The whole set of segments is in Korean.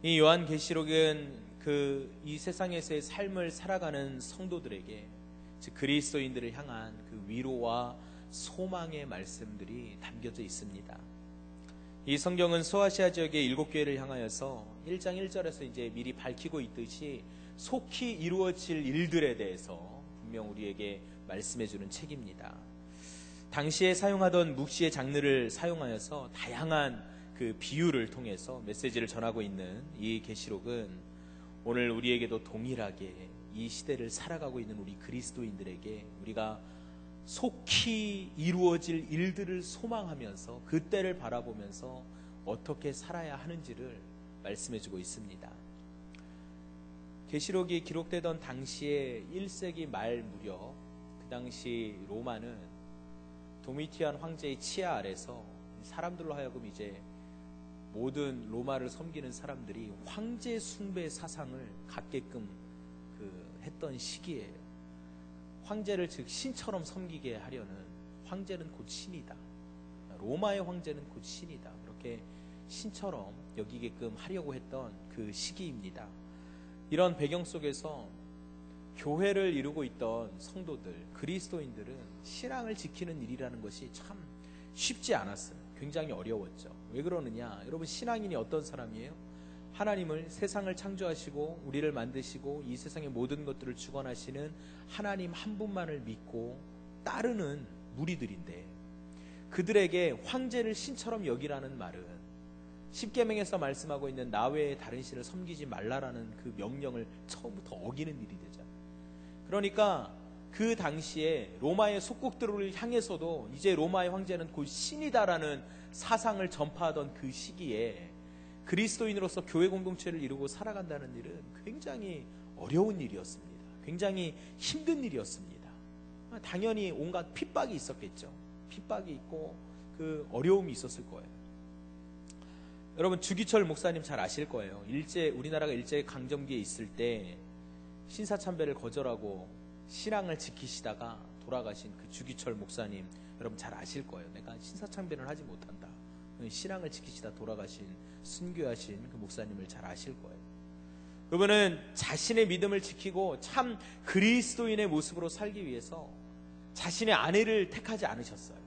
이 요한계시록은 이 세상에서의 삶을 살아가는 성도들에게, 즉 그리스도인들을 향한 그 위로와 소망의 말씀들이 담겨져 있습니다. 이 성경은 소아시아 지역의 7교회를 향하여서 1장 1절에서 이제 미리 밝히고 있듯이 속히 이루어질 일들에 대해서 분명 우리에게 말씀해주는 책입니다. 당시에 사용하던 묵시의 장르를 사용하여서 다양한 그 비유를 통해서 메시지를 전하고 있는 이 계시록은 오늘 우리에게도 동일하게 이 시대를 살아가고 있는 우리 그리스도인들에게 우리가 속히 이루어질 일들을 소망하면서 그 때를 바라보면서 어떻게 살아야 하는지를 말씀해주고 있습니다. 계시록이 기록되던 당시에 1세기 말 무렵, 그 당시 로마는 도미티안 황제의 치하 아래서 사람들로 하여금 이제 모든 로마를 섬기는 사람들이 황제 숭배 사상을 갖게끔 했던 시기예요. 황제를 즉 신처럼 섬기게 하려는, 황제는 곧 신이다, 로마의 황제는 곧 신이다, 그렇게 신처럼 여기게끔 하려고 했던 그 시기입니다. 이런 배경 속에서 교회를 이루고 있던 성도들, 그리스도인들은 신앙을 지키는 일이라는 것이 참 쉽지 않았어요. 굉장히 어려웠죠. 왜 그러느냐? 여러분, 신앙인이 어떤 사람이에요? 하나님을, 세상을 창조하시고 우리를 만드시고 이 세상의 모든 것들을 주관하시는 하나님 한 분만을 믿고 따르는 무리들인데, 그들에게 황제를 신처럼 여기라는 말은 십계명에서 말씀하고 있는 나 외에 다른 신을 섬기지 말라라는 그 명령을 처음부터 어기는 일이 되잖아요. 그러니까 그 당시에 로마의 속국들을 향해서도 이제 로마의 황제는 곧 신이다라는 사상을 전파하던 그 시기에 그리스도인으로서 교회 공동체를 이루고 살아간다는 일은 굉장히 어려운 일이었습니다. 굉장히 힘든 일이었습니다. 당연히 온갖 핍박이 있었겠죠. 핍박이 있고 그 어려움이 있었을 거예요. 여러분, 주기철 목사님 잘 아실 거예요. 우리나라가 일제 강점기에 있을 때 신사참배를 거절하고 신앙을 지키시다가 돌아가신 그 주기철 목사님, 여러분 잘 아실 거예요. 내가 신사참배를 하지 못한다, 신앙을 지키시다 돌아가신, 순교하신 그 목사님을 잘 아실 거예요. 그분은 자신의 믿음을 지키고 참 그리스도인의 모습으로 살기 위해서 자신의 아내를 택하지 않으셨어요.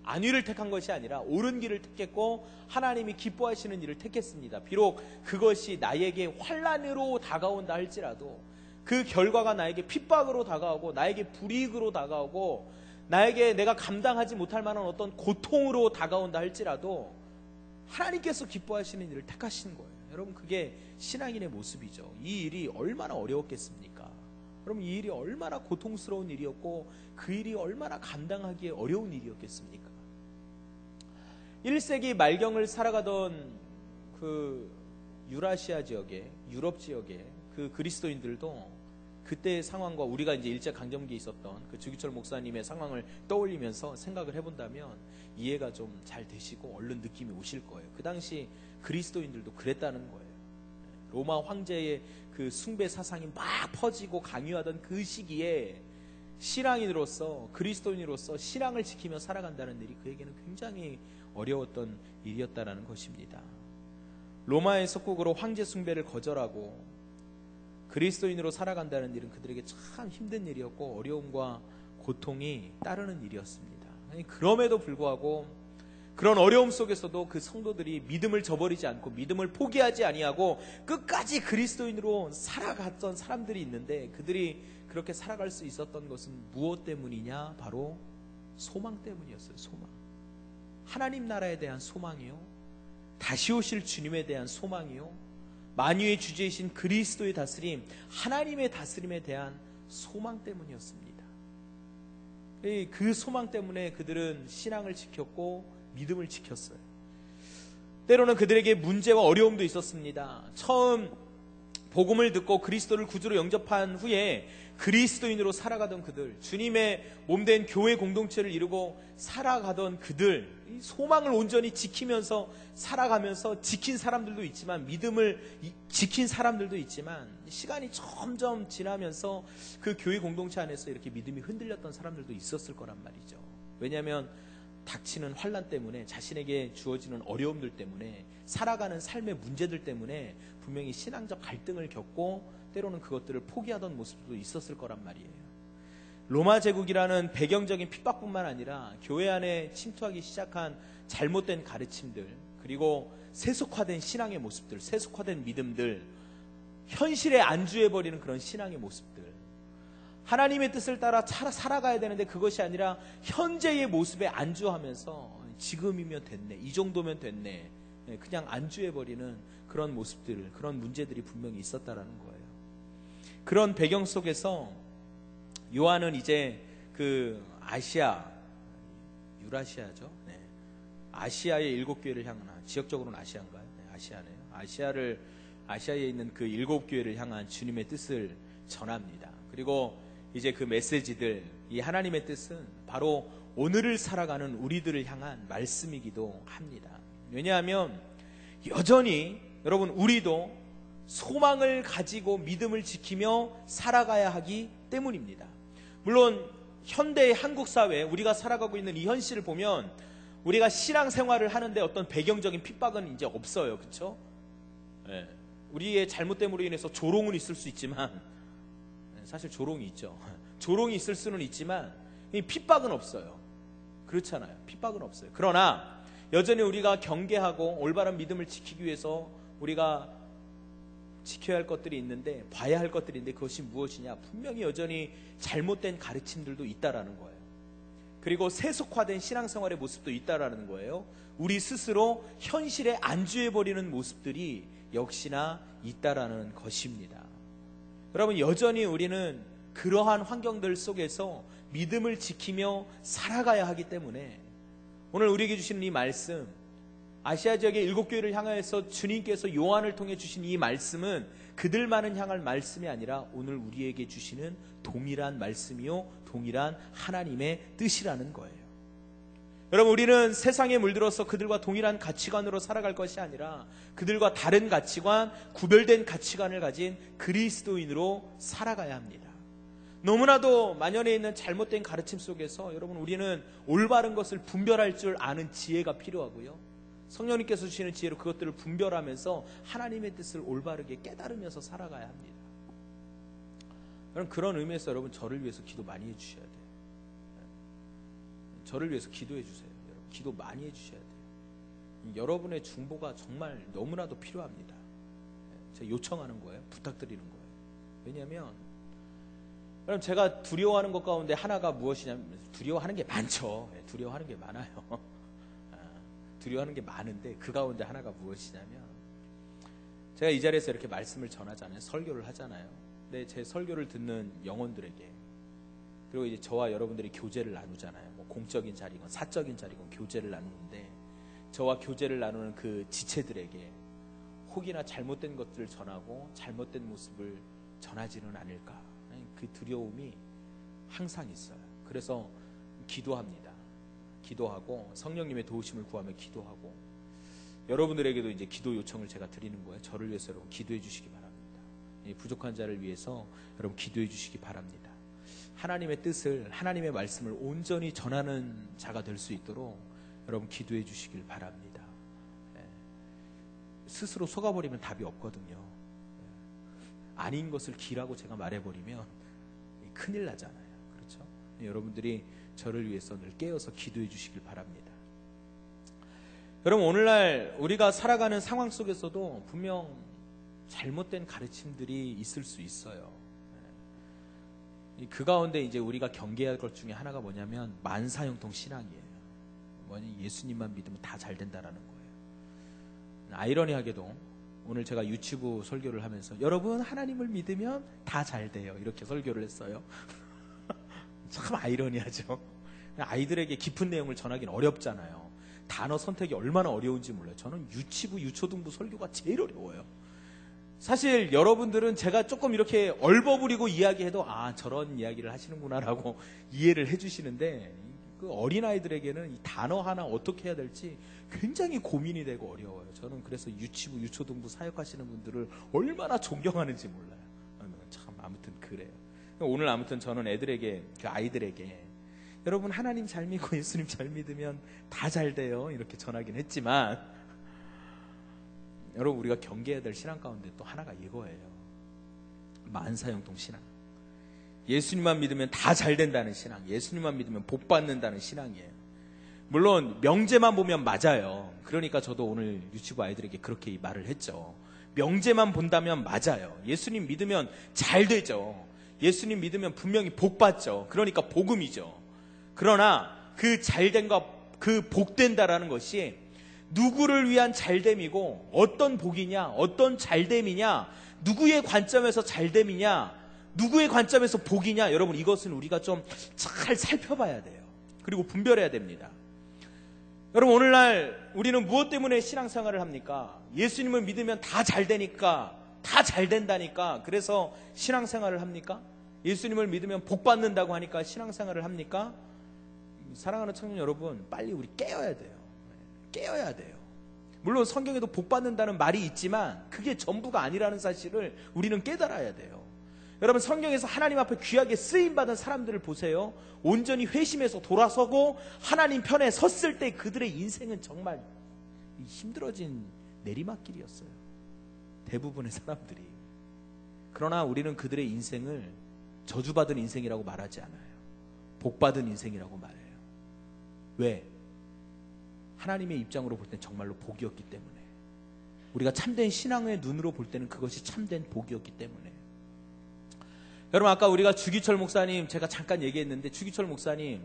안위를 택한 것이 아니라 옳은 길을 택했고 하나님이 기뻐하시는 일을 택했습니다. 비록 그것이 나에게 환난으로 다가온다 할지라도, 그 결과가 나에게 핍박으로 다가오고 나에게 불이익으로 다가오고 나에게 내가 감당하지 못할 만한 어떤 고통으로 다가온다 할지라도 하나님께서 기뻐하시는 일을 택하신 거예요. 여러분, 그게 신앙인의 모습이죠. 이 일이 얼마나 어려웠겠습니까? 여러분, 이 일이 얼마나 고통스러운 일이었고 그 일이 얼마나 감당하기에 어려운 일이었겠습니까? 1세기 말경을 살아가던 그 유라시아 지역에, 유럽 지역에 그 그리스도인들도 그때의 상황과 우리가 이제 일제강점기에 있었던 그 주기철 목사님의 상황을 떠올리면서 생각을 해본다면 이해가 좀 잘 되시고 얼른 느낌이 오실 거예요. 그 당시 그리스도인들도 그랬다는 거예요. 로마 황제의 그 숭배 사상이 막 퍼지고 강요하던 그 시기에 신앙인으로서, 그리스도인으로서 신앙을 지키며 살아간다는 일이 그에게는 굉장히 어려웠던 일이었다는 것입니다. 로마의 속국으로 황제 숭배를 거절하고 그리스도인으로 살아간다는 일은 그들에게 참 힘든 일이었고 어려움과 고통이 따르는 일이었습니다. 그럼에도 불구하고 그런 어려움 속에서도 그 성도들이 믿음을 저버리지 않고 믿음을 포기하지 아니하고 끝까지 그리스도인으로 살아갔던 사람들이 있는데, 그들이 그렇게 살아갈 수 있었던 것은 무엇 때문이냐? 바로 소망 때문이었어요. 소망. 하나님 나라에 대한 소망이요, 다시 오실 주님에 대한 소망이요, 만유의 주제이신 그리스도의 다스림, 하나님의 다스림에 대한 소망 때문이었습니다. 그 소망 때문에 그들은 신앙을 지켰고 믿음을 지켰어요. 때로는 그들에게 문제와 어려움도 있었습니다. 처음 복음을 듣고 그리스도를 구주로 영접한 후에 그리스도인으로 살아가던 그들, 주님의 몸된 교회 공동체를 이루고 살아가던 그들, 소망을 온전히 지키면서 살아가면서 지킨 사람들도 있지만, 믿음을 지킨 사람들도 있지만, 시간이 점점 지나면서 그 교회 공동체 안에서 이렇게 믿음이 흔들렸던 사람들도 있었을 거란 말이죠. 왜냐하면 닥치는 환난 때문에, 자신에게 주어지는 어려움들 때문에, 살아가는 삶의 문제들 때문에 분명히 신앙적 갈등을 겪고 때로는 그것들을 포기하던 모습도 있었을 거란 말이에요. 로마 제국이라는 배경적인 핍박뿐만 아니라 교회 안에 침투하기 시작한 잘못된 가르침들, 그리고 세속화된 신앙의 모습들, 세속화된 믿음들, 현실에 안주해버리는 그런 신앙의 모습들, 하나님의 뜻을 따라 살아가야 되는데 그것이 아니라 현재의 모습에 안주하면서 지금이면 됐네, 이 정도면 됐네, 그냥 안주해버리는 그런 모습들, 그런 문제들이 분명히 있었다라는 거예요. 그런 배경 속에서 요한은 이제 그 아시아, 유라시아죠. 네. 아시아의 7교회를 향한, 지역적으로는 아시아인가요? 네, 아시아네요. 아시아에 있는 그 7교회를 향한 주님의 뜻을 전합니다. 그리고 이제 그 메시지들, 이 하나님의 뜻은 바로 오늘을 살아가는 우리들을 향한 말씀이기도 합니다. 왜냐하면 여전히 여러분, 우리도 소망을 가지고 믿음을 지키며 살아가야 하기 때문입니다. 물론 현대의 한국 사회, 우리가 살아가고 있는 이 현실을 보면 우리가 신앙생활을 하는데 어떤 배경적인 핍박은 이제 없어요. 그렇죠? 네. 우리의 잘못됨으로 인해서 조롱은 있을 수 있지만, 사실 조롱이 있죠. 조롱이 있을 수는 있지만 핍박은 없어요. 그렇잖아요. 핍박은 없어요. 그러나 여전히 우리가 경계하고 올바른 믿음을 지키기 위해서 우리가 지켜야 할 것들이 있는데, 봐야 할 것들이 있는데, 그것이 무엇이냐? 분명히 여전히 잘못된 가르침들도 있다라는 거예요. 그리고 세속화된 신앙생활의 모습도 있다라는 거예요. 우리 스스로 현실에 안주해버리는 모습들이 역시나 있다라는 것입니다. 여러분, 여전히 우리는 그러한 환경들 속에서 믿음을 지키며 살아가야 하기 때문에 오늘 우리에게 주시는 이 말씀, 아시아 지역의 7교회를 향하여서 주님께서 요한을 통해 주신 이 말씀은 그들만을 향할 말씀이 아니라 오늘 우리에게 주시는 동일한 말씀이요, 동일한 하나님의 뜻이라는 거예요. 여러분, 우리는 세상에 물들어서 그들과 동일한 가치관으로 살아갈 것이 아니라 그들과 다른 가치관, 구별된 가치관을 가진 그리스도인으로 살아가야 합니다. 너무나도 만연해 있는 잘못된 가르침 속에서 여러분, 우리는 올바른 것을 분별할 줄 아는 지혜가 필요하고요, 성령님께서 주시는 지혜로 그것들을 분별하면서 하나님의 뜻을 올바르게 깨달으면서 살아가야 합니다. 여러분, 그런 의미에서 여러분, 저를 위해서 기도 많이 해주셔야 돼요. 저를 위해서 기도해 주세요. 여러분, 기도 많이 해주셔야 돼요. 여러분의 중보가 정말 너무나도 필요합니다. 제가 요청하는 거예요. 부탁드리는 거예요. 왜냐하면 여러분, 제가 두려워하는 것 가운데 하나가 무엇이냐면, 두려워하는 게 많죠. 두려워하는 게 많아요. 두려워하는 게 많은데 그 가운데 하나가 무엇이냐면, 제가 이 자리에서 이렇게 말씀을 전하잖아요. 설교를 하잖아요. 근데 제 설교를 듣는 영혼들에게, 그리고 이제 저와 여러분들이 교제를 나누잖아요. 뭐 공적인 자리건 사적인 자리건 교제를 나누는데, 저와 교제를 나누는 그 지체들에게 혹이나 잘못된 것들을 전하고 잘못된 모습을 전하지는 않을까, 그 두려움이 항상 있어요. 그래서 기도합니다. 기도하고 성령님의 도우심을 구하며 기도하고, 여러분들에게도 이제 기도 요청을 제가 드리는 거예요. 저를 위해서 여러분 기도해 주시기 바랍니다. 이 부족한 자를 위해서 여러분 기도해 주시기 바랍니다. 하나님의 뜻을, 하나님의 말씀을 온전히 전하는 자가 될 수 있도록 여러분 기도해 주시길 바랍니다. 스스로 속아버리면 답이 없거든요. 아닌 것을 기라고 제가 말해버리면 큰일 나잖아요. 그렇죠? 여러분들이 저를 위해서 늘 깨어서 기도해 주시길 바랍니다. 여러분, 오늘날 우리가 살아가는 상황 속에서도 분명 잘못된 가르침들이 있을 수 있어요. 그 가운데 이제 우리가 경계할 것 중에 하나가 뭐냐면 만사형통 신앙이에요. 뭐냐, 예수님만 믿으면 다 잘 된다라는 거예요. 아이러니하게도 오늘 제가 유치부 설교를 하면서 여러분 하나님을 믿으면 다 잘 돼요, 이렇게 설교를 했어요. 참 아이러니하죠. 아이들에게 깊은 내용을 전하기는 어렵잖아요. 단어 선택이 얼마나 어려운지 몰라요. 저는 유치부, 유초등부 설교가 제일 어려워요. 사실 여러분들은 제가 조금 이렇게 얼버무리고 이야기해도 아, 저런 이야기를 하시는구나라고 이해를 해주시는데, 그 어린아이들에게는 이 단어 하나 어떻게 해야 될지 굉장히 고민이 되고 어려워요. 저는 그래서 유치부, 유초등부 사역하시는 분들을 얼마나 존경하는지 몰라요. 참 아무튼 그래요. 오늘 아무튼 저는 애들에게, 그 아이들에게 여러분 하나님 잘 믿고 예수님 잘 믿으면 다 잘 돼요 이렇게 전하긴 했지만, 여러분 우리가 경계해야 될 신앙 가운데 또 하나가 이거예요. 만사형통 신앙. 예수님만 믿으면 다 잘 된다는 신앙, 예수님만 믿으면 복 받는다는 신앙이에요. 물론 명제만 보면 맞아요. 그러니까 저도 오늘 유치부 아이들에게 그렇게 말을 했죠. 명제만 본다면 맞아요. 예수님 믿으면 잘 되죠. 예수님 믿으면 분명히 복 받죠. 그러니까 복음이죠. 그러나 그 잘됨과 그 복된다라는 것이 누구를 위한 잘됨이고 어떤 복이냐, 어떤 잘됨이냐, 누구의 관점에서 잘됨이냐, 누구의 관점에서 복이냐, 여러분 이것은 우리가 좀 잘 살펴봐야 돼요. 그리고 분별해야 됩니다. 여러분 오늘날 우리는 무엇 때문에 신앙생활을 합니까? 예수님을 믿으면 다 잘 되니까, 다 잘 된다니까 그래서 신앙생활을 합니까? 예수님을 믿으면 복 받는다고 하니까 신앙생활을 합니까? 사랑하는 청년 여러분, 빨리 우리 깨어야 돼요. 깨어야 돼요. 물론 성경에도 복 받는다는 말이 있지만 그게 전부가 아니라는 사실을 우리는 깨달아야 돼요. 여러분 성경에서 하나님 앞에 귀하게 쓰임받은 사람들을 보세요. 온전히 회심해서 돌아서고 하나님 편에 섰을 때 그들의 인생은 정말 힘들어진 내리막길이었어요. 대부분의 사람들이. 그러나 우리는 그들의 인생을 저주받은 인생이라고 말하지 않아요. 복받은 인생이라고 말해요. 왜? 하나님의 입장으로 볼 때는 정말로 복이었기 때문에, 우리가 참된 신앙의 눈으로 볼 때는 그것이 참된 복이었기 때문에. 여러분 아까 우리가 주기철 목사님 제가 잠깐 얘기했는데, 주기철 목사님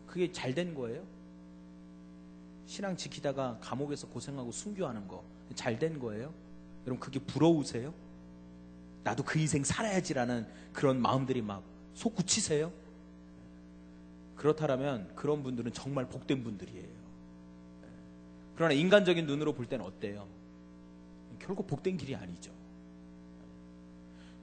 그게 잘 된 거예요? 신앙 지키다가 감옥에서 고생하고 순교하는 거 잘 된 거예요? 여러분 그게 부러우세요? 나도 그 인생 살아야지라는 그런 마음들이 막 솟구치세요? 그렇다면 그런 분들은 정말 복된 분들이에요. 그러나 인간적인 눈으로 볼 때는 어때요? 결국 복된 길이 아니죠.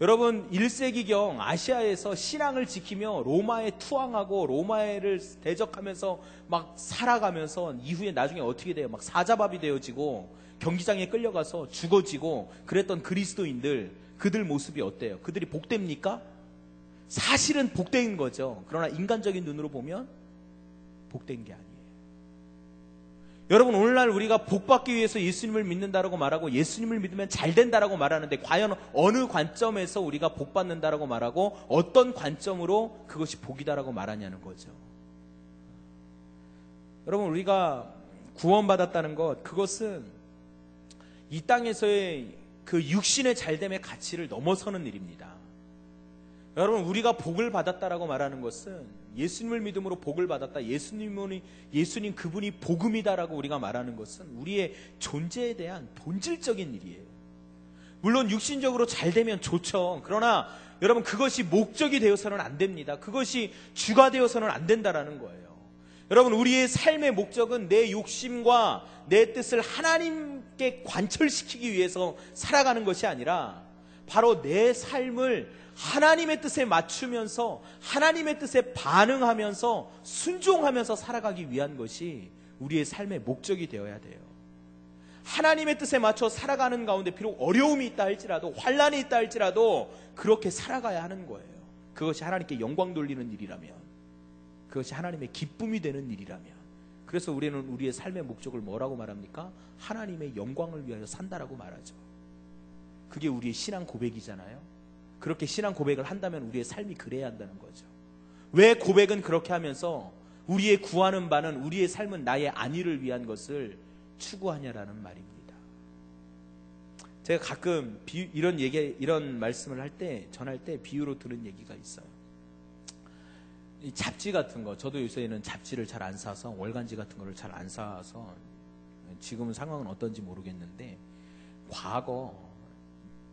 여러분 1세기경 아시아에서 신앙을 지키며 로마에 투항하고 로마를 대적하면서 막 살아가면서 이후에 나중에 어떻게 돼요? 막 사자밥이 되어지고 경기장에 끌려가서 죽어지고 그랬던 그리스도인들, 그들 모습이 어때요? 그들이 복됩니까? 사실은 복된 거죠. 그러나 인간적인 눈으로 보면 복된 게 아니에요. 여러분 오늘날 우리가 복받기 위해서 예수님을 믿는다라고 말하고 예수님을 믿으면 잘 된다라고 말하는데, 과연 어느 관점에서 우리가 복받는다라고 말하고 어떤 관점으로 그것이 복이다라고 말하냐는 거죠. 여러분 우리가 구원받았다는 것, 그것은 이 땅에서의 그 육신의 잘됨의 가치를 넘어서는 일입니다. 여러분 우리가 복을 받았다라고 말하는 것은 예수님을 믿음으로 복을 받았다, 예수님 그분이 복음이다라고 우리가 말하는 것은 우리의 존재에 대한 본질적인 일이에요. 물론 육신적으로 잘 되면 좋죠. 그러나 여러분 그것이 목적이 되어서는 안 됩니다. 그것이 주가 되어서는 안 된다라는 거예요. 여러분 우리의 삶의 목적은 내 욕심과 내 뜻을 하나님께 관철시키기 위해서 살아가는 것이 아니라 바로 내 삶을 하나님의 뜻에 맞추면서 하나님의 뜻에 반응하면서 순종하면서 살아가기 위한 것이 우리의 삶의 목적이 되어야 돼요. 하나님의 뜻에 맞춰 살아가는 가운데 비록 어려움이 있다 할지라도, 환난이 있다 할지라도 그렇게 살아가야 하는 거예요. 그것이 하나님께 영광 돌리는 일이라면, 그것이 하나님의 기쁨이 되는 일이라면. 그래서 우리는 우리의 삶의 목적을 뭐라고 말합니까? 하나님의 영광을 위하여 산다라고 말하죠. 그게 우리의 신앙 고백이잖아요. 그렇게 신앙 고백을 한다면 우리의 삶이 그래야 한다는 거죠. 왜 고백은 그렇게 하면서 우리의 구하는 바는, 우리의 삶은 나의 안위를 위한 것을 추구하냐라는 말입니다. 제가 가끔 이런 말씀을 할 때, 전할 때 비유로 들은 얘기가 있어요. 이 잡지 같은 거, 저도 요새는 잡지를 잘 안 사서, 월간지 같은 거를 잘 안 사서, 지금은 상황은 어떤지 모르겠는데, 과거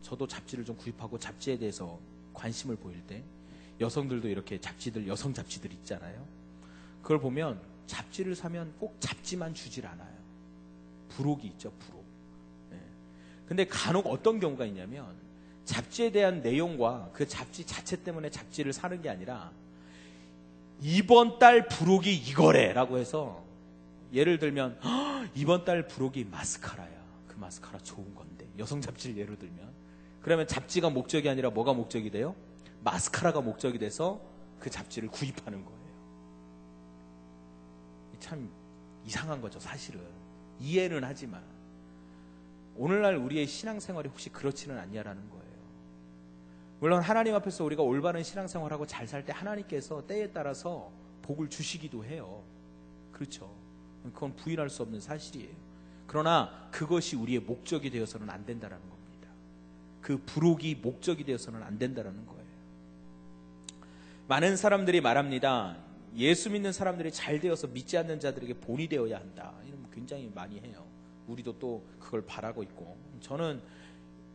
저도 잡지를 좀 구입하고 잡지에 대해서 관심을 보일 때, 여성들도 이렇게 잡지들, 여성 잡지들 있잖아요. 그걸 보면 잡지를 사면 꼭 잡지만 주질 않아요. 부록이 있죠, 부록. 네. 근데 간혹 어떤 경우가 있냐면, 잡지에 대한 내용과 그 잡지 자체 때문에 잡지를 사는 게 아니라, 이번 달 부록이 이거래 라고 해서, 예를 들면 이번 달 부록이 마스카라야. 그 마스카라 좋은 건데, 여성 잡지를 예로 들면, 그러면 잡지가 목적이 아니라 뭐가 목적이 돼요? 마스카라가 목적이 돼서 그 잡지를 구입하는 거예요. 참 이상한 거죠, 사실은. 이해는 하지만 오늘날 우리의 신앙생활이 혹시 그렇지는 않냐라는 거예요. 물론 하나님 앞에서 우리가 올바른 신앙생활하고 잘 살 때 하나님께서 때에 따라서 복을 주시기도 해요. 그렇죠. 그건 부인할 수 없는 사실이에요. 그러나 그것이 우리의 목적이 되어서는 안 된다는 겁니다. 그 부록이 목적이 되어서는 안 된다는 거예요. 많은 사람들이 말합니다. 예수 믿는 사람들이 잘 되어서 믿지 않는 자들에게 본이 되어야 한다. 이런 굉장히 많이 해요. 우리도 또 그걸 바라고 있고, 저는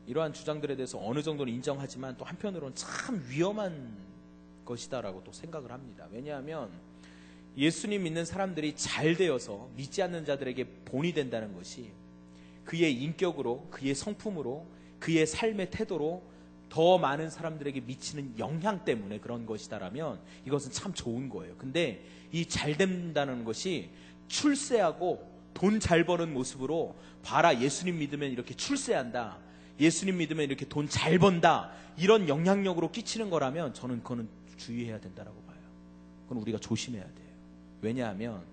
이러한 주장들에 대해서 어느 정도는 인정하지만 또 한편으로는 참 위험한 것이다라고 또 생각을 합니다. 왜냐하면 예수님 믿는 사람들이 잘 되어서 믿지 않는 자들에게 본이 된다는 것이 그의 인격으로, 그의 성품으로, 그의 삶의 태도로 더 많은 사람들에게 미치는 영향 때문에 그런 것이다라면 이것은 참 좋은 거예요. 근데 이 잘 된다는 것이 출세하고 돈 잘 버는 모습으로, 봐라 예수님 믿으면 이렇게 출세한다, 예수님 믿으면 이렇게 돈 잘 번다, 이런 영향력으로 끼치는 거라면 저는 그거는 주의해야 된다라고 봐요. 그건 우리가 조심해야 돼요. 왜냐하면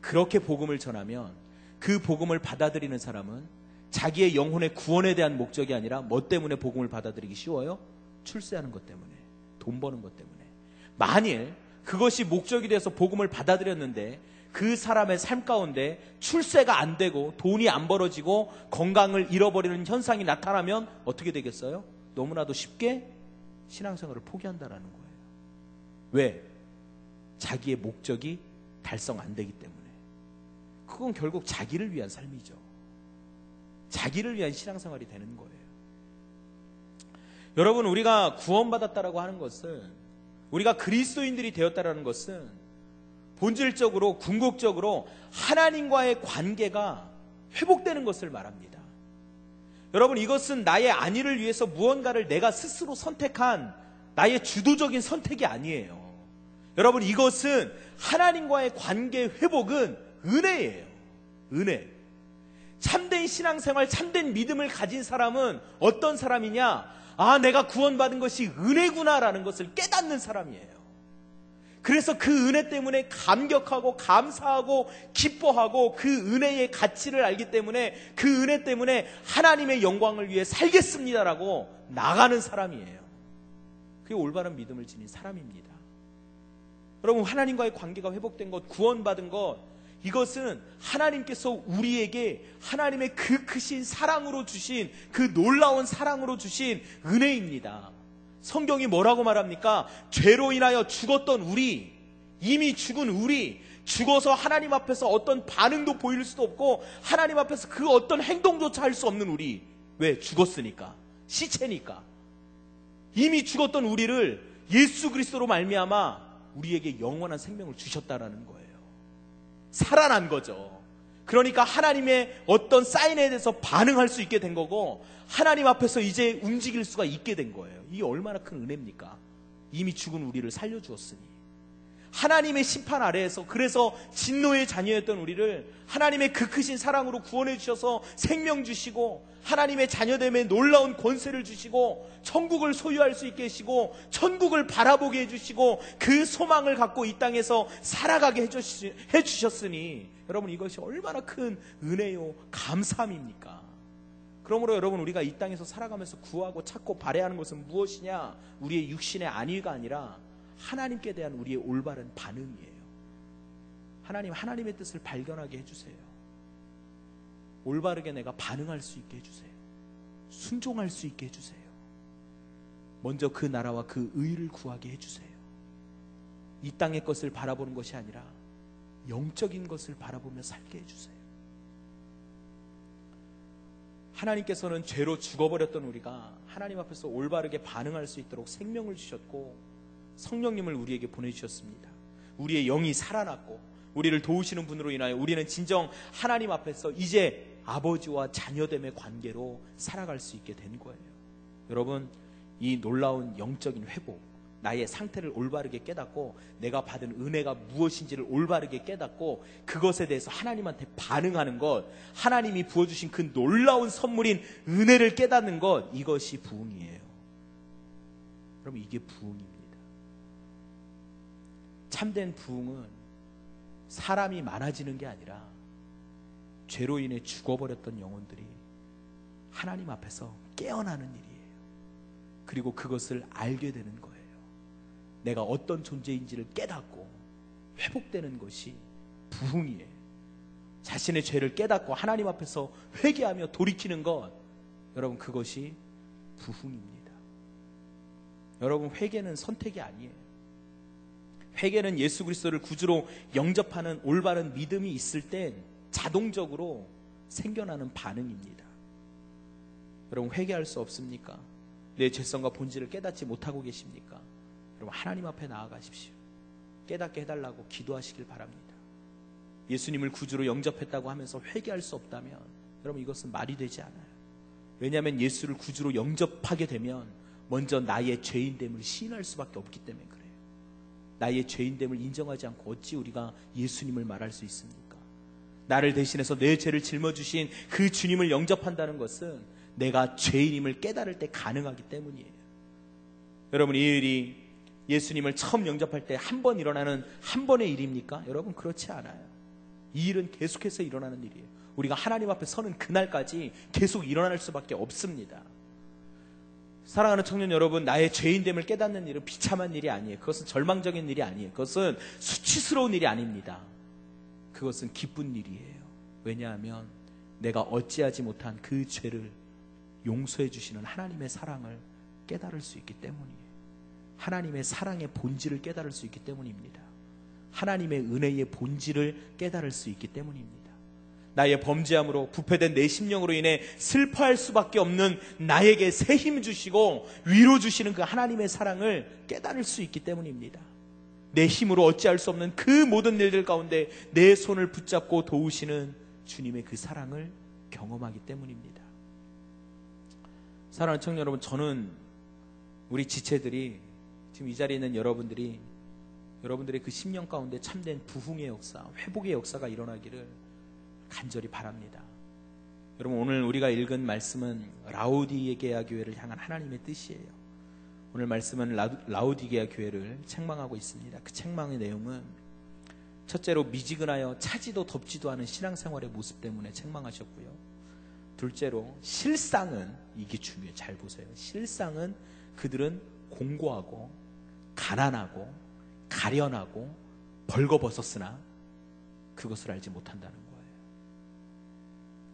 그렇게 복음을 전하면 그 복음을 받아들이는 사람은 자기의 영혼의 구원에 대한 목적이 아니라 뭐 때문에 복음을 받아들이기 쉬워요? 출세하는 것 때문에, 돈 버는 것 때문에. 만일 그것이 목적이 돼서 복음을 받아들였는데 그 사람의 삶 가운데 출세가 안 되고 돈이 안 벌어지고 건강을 잃어버리는 현상이 나타나면 어떻게 되겠어요? 너무나도 쉽게 신앙생활을 포기한다는 거예요. 왜? 자기의 목적이 달성 안 되기 때문에. 그건 결국 자기를 위한 삶이죠. 자기를 위한 신앙생활이 되는 거예요. 여러분, 우리가 구원받았다라고 하는 것은, 우리가 그리스도인들이 되었다라는 것은 본질적으로, 궁극적으로 하나님과의 관계가 회복되는 것을 말합니다. 여러분, 이것은 나의 안위를 위해서 무언가를 내가 스스로 선택한 나의 주도적인 선택이 아니에요. 여러분, 이것은 하나님과의 관계 회복은 은혜예요. 은혜. 참된 신앙생활, 참된 믿음을 가진 사람은 어떤 사람이냐? 아, 내가 구원받은 것이 은혜구나라는 것을 깨닫는 사람이에요. 그래서 그 은혜 때문에 감격하고 감사하고 기뻐하고 그 은혜의 가치를 알기 때문에 그 은혜 때문에 하나님의 영광을 위해 살겠습니다라고 나가는 사람이에요. 그게 올바른 믿음을 지닌 사람입니다. 여러분, 하나님과의 관계가 회복된 것, 구원받은 것, 이것은 하나님께서 우리에게 하나님의 그 크신 사랑으로 주신, 그 놀라운 사랑으로 주신 은혜입니다. 성경이 뭐라고 말합니까? 죄로 인하여 죽었던 우리, 이미 죽은 우리, 죽어서 하나님 앞에서 어떤 반응도 보일 수도 없고 하나님 앞에서 그 어떤 행동조차 할 수 없는 우리. 왜? 죽었으니까. 시체니까. 이미 죽었던 우리를 예수 그리스도로 말미암아 우리에게 영원한 생명을 주셨다라는 거예요. 살아난 거죠. 그러니까 하나님의 어떤 사인에 대해서 반응할 수 있게 된 거고 하나님 앞에서 이제 움직일 수가 있게 된 거예요. 이게 얼마나 큰 은혜입니까? 이미 죽은 우리를 살려주었으니. 하나님의 심판 아래에서, 그래서 진노의 자녀였던 우리를 하나님의 그 크신 사랑으로 구원해 주셔서 생명 주시고 하나님의 자녀됨에 놀라운 권세를 주시고 천국을 소유할 수 있게 해주시고 천국을 바라보게 해주시고 그 소망을 갖고 이 땅에서 살아가게 해주셨으니 여러분, 이것이 얼마나 큰 은혜요 감사함입니까? 그러므로 여러분, 우리가 이 땅에서 살아가면서 구하고 찾고 바라는 것은 무엇이냐? 우리의 육신의 안위가 아니라 하나님께 대한 우리의 올바른 반응이에요. 하나님의 뜻을 발견하게 해주세요. 올바르게 내가 반응할 수 있게 해주세요. 순종할 수 있게 해주세요. 먼저 그 나라와 그 의를 구하게 해주세요. 이 땅의 것을 바라보는 것이 아니라 영적인 것을 바라보며 살게 해주세요. 하나님께서는 죄로 죽어버렸던 우리가 하나님 앞에서 올바르게 반응할 수 있도록 생명을 주셨고 성령님을 우리에게 보내주셨습니다. 우리의 영이 살아났고 우리를 도우시는 분으로 인하여 우리는 진정 하나님 앞에서 이제 아버지와 자녀됨의 관계로 살아갈 수 있게 된 거예요. 여러분, 이 놀라운 영적인 회복, 나의 상태를 올바르게 깨닫고 내가 받은 은혜가 무엇인지를 올바르게 깨닫고 그것에 대해서 하나님한테 반응하는 것, 하나님이 부어주신 그 놀라운 선물인 은혜를 깨닫는 것, 이것이 부흥이에요. 여러분, 이게 부흥입니다. 참된 부흥은 사람이 많아지는 게 아니라 죄로 인해 죽어버렸던 영혼들이 하나님 앞에서 깨어나는 일이에요. 그리고 그것을 알게 되는 거예요. 내가 어떤 존재인지를 깨닫고 회복되는 것이 부흥이에요. 자신의 죄를 깨닫고 하나님 앞에서 회개하며 돌이키는 것, 여러분, 그것이 부흥입니다. 여러분, 회개는 선택이 아니에요. 회개는 예수 그리스도를 구주로 영접하는 올바른 믿음이 있을 땐 자동적으로 생겨나는 반응입니다. 여러분, 회개할 수 없습니까? 내 죄성과 본질을 깨닫지 못하고 계십니까? 여러분, 하나님 앞에 나아가십시오. 깨닫게 해달라고 기도하시길 바랍니다. 예수님을 구주로 영접했다고 하면서 회개할 수 없다면 여러분, 이것은 말이 되지 않아요. 왜냐하면 예수를 구주로 영접하게 되면 먼저 나의 죄인됨을 시인할 수밖에 없기 때문에 그래요. 나의 죄인됨을 인정하지 않고 어찌 우리가 예수님을 말할 수 있습니까? 나를 대신해서 내 죄를 짊어주신 그 주님을 영접한다는 것은 내가 죄인임을 깨달을 때 가능하기 때문이에요. 여러분, 이 일이 예수님을 처음 영접할 때 한 번 일어나는 한 번의 일입니까? 여러분, 그렇지 않아요. 이 일은 계속해서 일어나는 일이에요. 우리가 하나님 앞에 서는 그날까지 계속 일어날 수밖에 없습니다. 사랑하는 청년 여러분, 나의 죄인됨을 깨닫는 일은 비참한 일이 아니에요. 그것은 절망적인 일이 아니에요. 그것은 수치스러운 일이 아닙니다. 그것은 기쁜 일이에요. 왜냐하면 내가 어찌하지 못한 그 죄를 용서해 주시는 하나님의 사랑을 깨달을 수 있기 때문이에요. 하나님의 사랑의 본질을 깨달을 수 있기 때문입니다. 하나님의 은혜의 본질을 깨달을 수 있기 때문입니다. 나의 범죄함으로 부패된 내 심령으로 인해 슬퍼할 수밖에 없는 나에게 새 힘 주시고 위로 주시는 그 하나님의 사랑을 깨달을 수 있기 때문입니다. 내 힘으로 어찌할 수 없는 그 모든 일들 가운데 내 손을 붙잡고 도우시는 주님의 그 사랑을 경험하기 때문입니다. 사랑하는 청년 여러분, 저는 우리 지체들이, 지금 이 자리에 있는 여러분들이, 여러분들의 그 심령 가운데 참된 부흥의 역사, 회복의 역사가 일어나기를 간절히 바랍니다. 여러분, 오늘 우리가 읽은 말씀은 라오디게아 교회를 향한 하나님의 뜻이에요. 오늘 말씀은 라오디게아 교회를 책망하고 있습니다. 그 책망의 내용은 첫째로 미지근하여 차지도 덥지도 않은 신앙생활의 모습 때문에 책망하셨고요. 둘째로 실상은, 이게 중요해요. 잘 보세요. 실상은 그들은 공고하고 가난하고 가련하고 벌거벗었으나 그것을 알지 못한다는 거예요.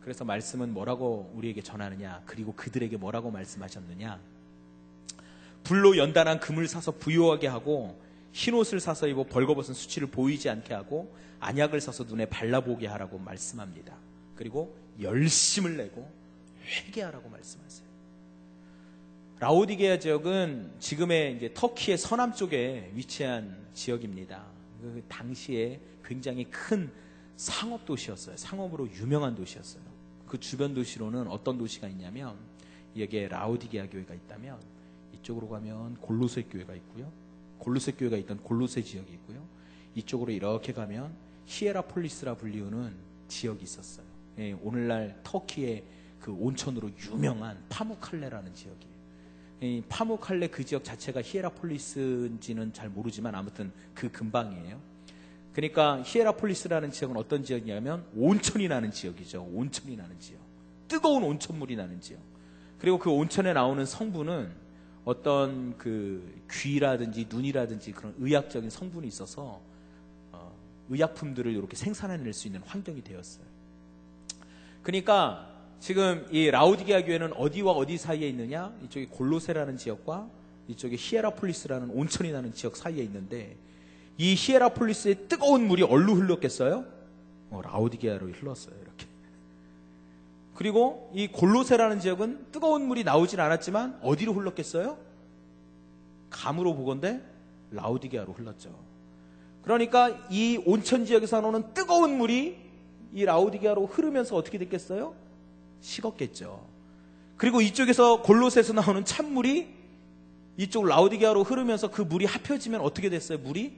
그래서 말씀은 뭐라고 우리에게 전하느냐, 그리고 그들에게 뭐라고 말씀하셨느냐, 불로 연단한 금을 사서 부요하게 하고 흰옷을 사서 입어 벌거벗은 수치를 보이지 않게 하고 안약을 사서 눈에 발라보게 하라고 말씀합니다. 그리고 열심을 내고 회개하라고 말씀하세요. 라오디게아 지역은 지금의 이제 터키의 서남쪽에 위치한 지역입니다. 그 당시에 굉장히 큰 상업 도시였어요. 상업으로 유명한 도시였어요. 그 주변 도시로는 어떤 도시가 있냐면, 여기에 라오디게아 교회가 있다면 이쪽으로 가면 골로새 교회가 있고요. 골로새 교회가 있던 골로새 지역이 있고요. 이쪽으로 이렇게 가면 히에라폴리스라 불리우는 지역이 있었어요. 예, 오늘날 터키의 그 온천으로 유명한 파무칼레라는 지역이에요. 이 파무칼레 그 지역 자체가 히에라폴리스인지는 잘 모르지만 아무튼 그 근방이에요. 그러니까 히에라폴리스라는 지역은 어떤 지역이냐면 온천이 나는 지역이죠. 온천이 나는 지역. 뜨거운 온천물이 나는 지역. 그리고 그 온천에 나오는 성분은 어떤 그 귀라든지 눈이라든지 그런 의학적인 성분이 있어서 의약품들을 이렇게 생산해낼 수 있는 환경이 되었어요. 그러니까 지금 이 라오디게아 교회는 어디와 어디 사이에 있느냐? 이쪽이 골로새라는 지역과 이쪽에 히에라폴리스라는 온천이 나는 지역 사이에 있는데, 이 히에라폴리스의 뜨거운 물이 어디로 흘렀겠어요? 라오디게아로 흘렀어요. 이렇게. 그리고 이 골로새라는 지역은 뜨거운 물이 나오진 않았지만 어디로 흘렀겠어요? 감으로 보건대 라오디게아로 흘렀죠. 그러니까 이 온천 지역에서 나오는 뜨거운 물이 이 라오디게아로 흐르면서 어떻게 됐겠어요? 식었겠죠. 그리고 이쪽에서 골로새에서 나오는 찬물이 이쪽 라오디게아로 흐르면서 그 물이 합혀지면 어떻게 됐어요? 물이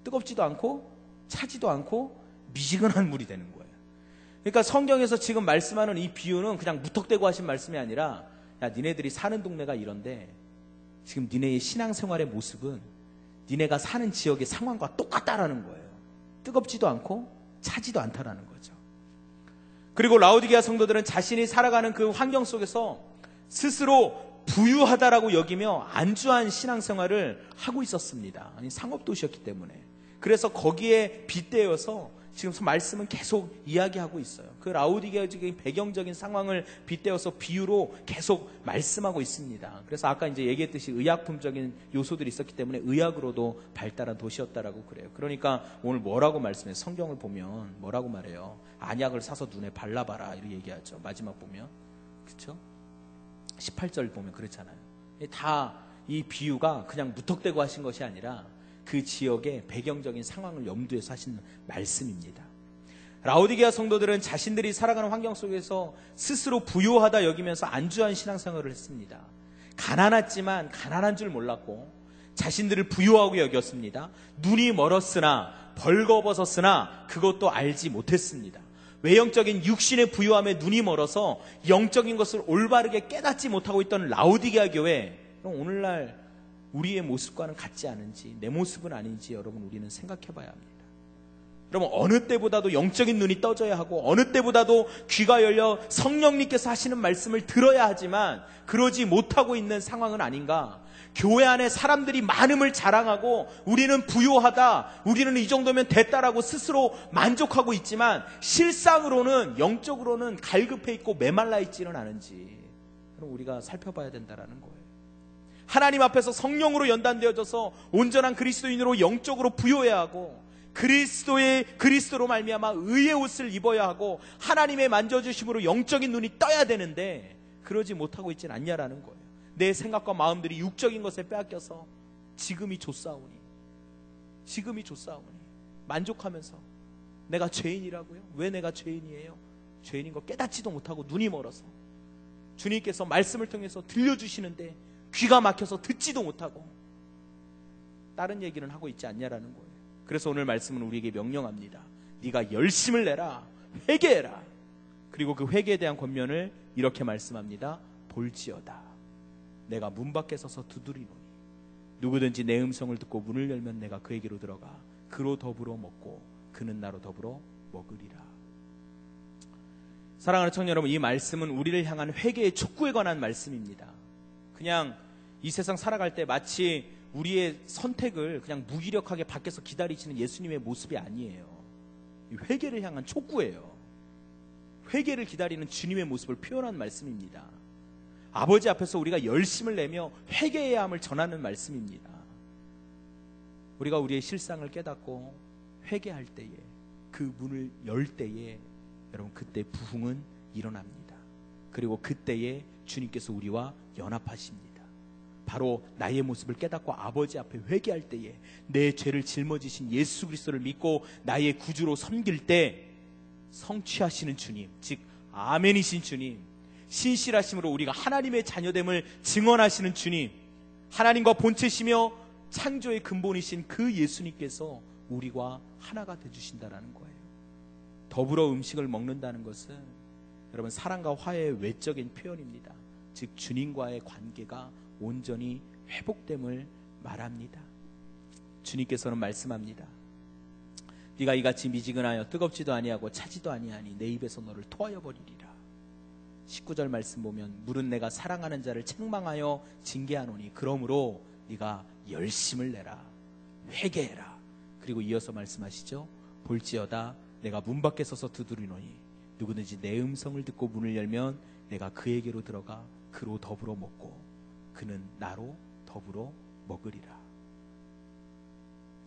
뜨겁지도 않고 차지도 않고 미지근한 물이 되는 거예요. 그러니까 성경에서 지금 말씀하는 이 비유는 그냥 무턱대고 하신 말씀이 아니라, 야, 니네들이 사는 동네가 이런데 지금 니네의 신앙생활의 모습은 니네가 사는 지역의 상황과 똑같다라는 거예요. 뜨겁지도 않고 차지도 않다라는 거죠. 그리고 라오디게아 성도들은 자신이 살아가는 그 환경 속에서 스스로 부유하다라고 여기며 안주한 신앙생활을 하고 있었습니다. 아니, 상업도시였기 때문에. 그래서 거기에 빗대어서 지금 말씀은 계속 이야기하고 있어요. 그 라오디게아적인 배경적인 상황을 빗대어서 비유로 계속 말씀하고 있습니다. 그래서 아까 이제 얘기했듯이 의약품적인 요소들이 있었기 때문에 의학으로도 발달한 도시였다라고 그래요. 그러니까 오늘 뭐라고 말씀해요? 성경을 보면 뭐라고 말해요? 안약을 사서 눈에 발라봐라 이렇게 얘기하죠. 마지막 보면. 그렇죠? 18절 보면 그렇잖아요. 다 이 비유가 그냥 무턱대고 하신 것이 아니라 그 지역의 배경적인 상황을 염두에서 하신 말씀입니다. 라오디게아 성도들은 자신들이 살아가는 환경 속에서 스스로 부유하다 여기면서 안주한 신앙생활을 했습니다. 가난했지만 가난한 줄 몰랐고 자신들을 부유하고 여겼습니다. 눈이 멀었으나 벌거벗었으나 그것도 알지 못했습니다. 외형적인 육신의 부유함에 눈이 멀어서 영적인 것을 올바르게 깨닫지 못하고 있던 라오디게아 교회, 오늘날 우리의 모습과는 같지 않은지, 내 모습은 아닌지 여러분 우리는 생각해 봐야 합니다. 여러분 어느 때보다도 영적인 눈이 떠져야 하고 어느 때보다도 귀가 열려 성령님께서 하시는 말씀을 들어야 하지만 그러지 못하고 있는 상황은 아닌가. 교회 안에 사람들이 많음을 자랑하고 우리는 부유하다, 우리는 이 정도면 됐다라고 스스로 만족하고 있지만 실상으로는 영적으로는 갈급해 있고 메말라 있지는 않은지 그럼 우리가 살펴봐야 된다라는 거예요. 하나님 앞에서 성령으로 연단되어져서 온전한 그리스도인으로 영적으로 부여해야 하고 그리스도로 말미암아 의의 옷을 입어야 하고 하나님의 만져주심으로 영적인 눈이 떠야 되는데 그러지 못하고 있지는 않냐라는 거예요. 내 생각과 마음들이 육적인 것에 빼앗겨서 지금이 좋사오니 만족하면서 내가 죄인이라고요? 왜 내가 죄인이에요? 죄인인 거 깨닫지도 못하고 눈이 멀어서 주님께서 말씀을 통해서 들려주시는데 귀가 막혀서 듣지도 못하고 다른 얘기는 하고 있지 않냐라는 거예요. 그래서 오늘 말씀은 우리에게 명령합니다. 네가 열심을 내라, 회개해라. 그리고 그 회개에 대한 권면을 이렇게 말씀합니다. 볼지어다 내가 문 밖에 서서 두드리노니 누구든지 내 음성을 듣고 문을 열면 내가 그에게로 들어가 그로 더불어 먹고 그는 나로 더불어 먹으리라. 사랑하는 청년 여러분, 이 말씀은 우리를 향한 회개의 촉구에 관한 말씀입니다. 그냥 이 세상 살아갈 때 마치 우리의 선택을 그냥 무기력하게 밖에서 기다리시는 예수님의 모습이 아니에요. 회개를 향한 촉구예요. 회개를 기다리는 주님의 모습을 표현한 말씀입니다. 아버지 앞에서 우리가 열심을 내며 회개해야 함을 전하는 말씀입니다. 우리가 우리의 실상을 깨닫고 회개할 때에 그 문을 열 때에 여러분 그때 부흥은 일어납니다. 그리고 그때에 주님께서 우리와 연합하십니다. 바로 나의 모습을 깨닫고 아버지 앞에 회개할 때에 내 죄를 짊어지신 예수 그리스도를 믿고 나의 구주로 섬길 때 성취하시는 주님, 즉 아멘이신 주님, 신실하심으로 우리가 하나님의 자녀됨을 증언하시는 주님, 하나님과 본체시며 창조의 근본이신 그 예수님께서 우리와 하나가 되주신다는 거예요. 더불어 음식을 먹는다는 것은 여러분 사랑과 화해의 외적인 표현입니다. 즉 주님과의 관계가 온전히 회복됨을 말합니다. 주님께서는 말씀합니다. 네가 이같이 미지근하여 뜨겁지도 아니하고 차지도 아니하니 내 입에서 너를 토하여 버리리라. 19절 말씀 보면 물은 내가 사랑하는 자를 책망하여 징계하노니 그러므로 네가 열심을 내라, 회개해라. 그리고 이어서 말씀하시죠. 볼지어다 내가 문 밖에 서서 두드리노니 누구든지 내 음성을 듣고 문을 열면 내가 그에게로 들어가 그로 더불어 먹고 그는 나로 더불어 먹으리라.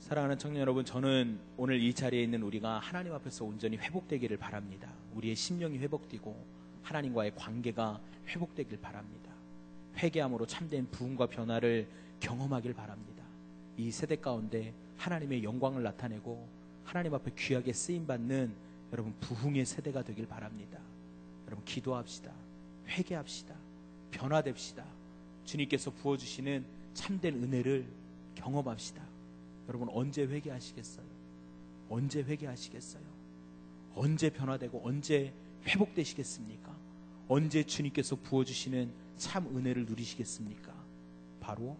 사랑하는 청년 여러분, 저는 오늘 이 자리에 있는 우리가 하나님 앞에서 온전히 회복되기를 바랍니다. 우리의 심령이 회복되고 하나님과의 관계가 회복되길 바랍니다. 회개함으로 참된 부흥과 변화를 경험하길 바랍니다. 이 세대 가운데 하나님의 영광을 나타내고 하나님 앞에 귀하게 쓰임받는 여러분 부흥의 세대가 되길 바랍니다. 여러분 기도합시다. 회개합시다. 변화됩시다. 주님께서 부어주시는 참된 은혜를 경험합시다. 여러분 언제 회개하시겠어요? 언제 회개하시겠어요? 언제 변화되고 언제 회복되시겠습니까? 언제 주님께서 부어주시는 참 은혜를 누리시겠습니까? 바로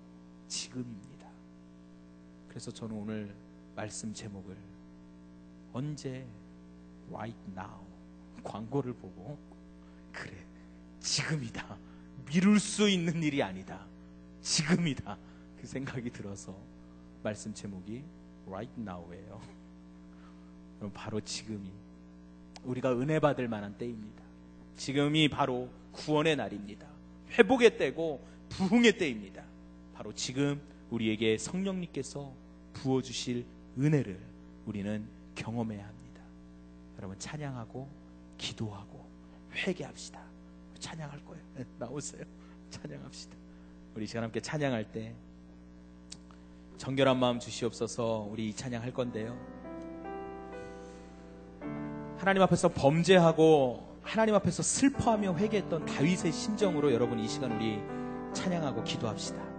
지금입니다. 그래서 저는 오늘 말씀 제목을 언제? Right now. 광고를 보고 그래, 지금이다. 미룰 수 있는 일이 아니다. 지금이다. 그 생각이 들어서 말씀 제목이 Right Now예요. 바로 지금이 우리가 은혜 받을 만한 때입니다. 지금이 바로 구원의 날입니다. 회복의 때고 부흥의 때입니다. 바로 지금 우리에게 성령님께서 부어주실 은혜를 우리는 경험해야 합니다. 여러분, 찬양하고 기도하고 회개합시다. 찬양할 거예요. 나오세요. 찬양합시다. 우리 시간 함께 찬양할 때 정결한 마음 주시옵소서. 우리 이 찬양할 건데요, 하나님 앞에서 범죄하고 하나님 앞에서 슬퍼하며 회개했던 다윗의 심정으로 여러분 이 시간 우리 찬양하고 기도합시다.